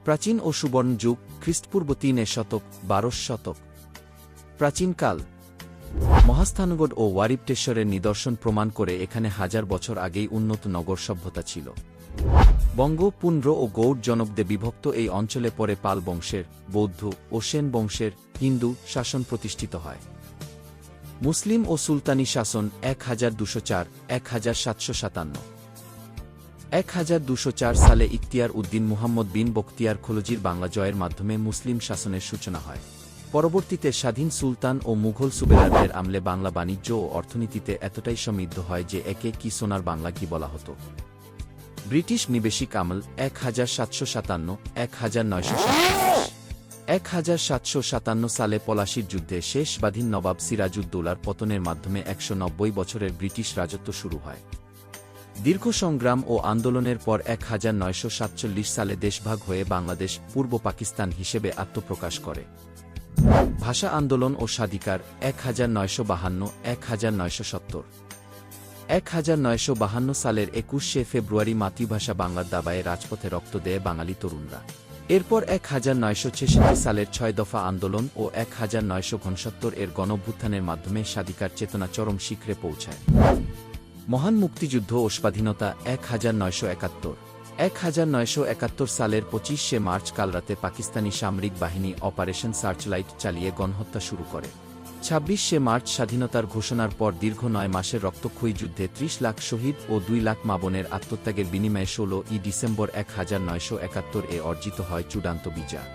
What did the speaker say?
প্রাচীন ও সুবর্ণ যুগ খ্রিস্টপূর্ব ৩ শতক ১২ শতক। প্রাচীনকাল মহাস্থানগড় ও ওয়ারিবটেশ্বরের নিদর্শন প্রমাণ করে এখানে হাজার বছর আগেই উন্নত নগর সভ্যতা ছিল। বঙ্গ, পুন্ড্র ও গৌড় জনপদে বিভক্ত এই অঞ্চলে পরে পাল বংশের, বৌদ্ধ ও সেন বংশের হিন্দু শাসন প্রতিষ্ঠিত হয়। মুসলিম ও সুলতানি শাসন ১২০৪-১৭৫৭। ১২০৪ সালে ইখতিয়ার উদ্দিন মুহাম্মদ বিন বখতিয়ার খলজির বাংলা জয়ের মাধ্যমে মুসলিম শাসনের সূচনা হয়। পরবর্তীতে স্বাধীন সুলতান ও মুঘল সুবেদারদের আমলে বাংলা বাণিজ্য ও অর্থনীতিতে এতটাই সমৃদ্ধ হয় যে একে কি সোনার বাংলা কি বলা হতো। ব্রিটিশ নিবেশিক আমল ১৭৫৭-১৯৪৭। ১৭৫৭ সালে পলাশির যুদ্ধে শেষ স্বাধীন নবাব সিরাজউদ্দৌলার পতনের মাধ্যমে ১৯০ বছরের ব্রিটিশ রাজত্ব শুরু হয়। দীর্ঘ সংগ্রাম ও আন্দোলনের পর ১৯৪৭ সালে দেশভাগ হয়ে বাংলাদেশ পূর্ব পাকিস্তান হিসেবে আত্মপ্রকাশ করে। ভাষা আন্দোলন ও স্বাধিকার ১৯৫২-১৯৭০। ১৯৫২ সালের ২১শে ফেব্রুয়ারি মাতৃভাষা বাংলার দাবায় রাজপথে রক্ত দেয় বাঙালি তরুণরা। এরপর ১৯৬৬ সালের ৬ দফা আন্দোলন ও ১৯৬৯ এর গণঅভ্যুত্থানের মাধ্যমে স্বাধিকার চেতনা চরম শিখরে পৌঁছায়। মহান মুক্তিযুদ্ধ ও স্বাধীনতা ১৯৭১। ১৯৭১ সালের ২৫শে মার্চ কালরাতে পাকিস্তানি সামরিক বাহিনী অপারেশন সার্চলাইট চালিয়ে গণহত্যা শুরু করে। ২৬শে মার্চ স্বাধীনতার ঘোষণার পর দীর্ঘ ৯ মাসের রক্তক্ষয়ী যুদ্ধে ৩০ লাখ শহীদ ও ২ লাখ মা বোনের আত্মত্যাগের বিনিময়ে ১৬ই ডিসেম্বর ১৯৭১ অর্জিত হয় চূড়ান্ত বিজয়।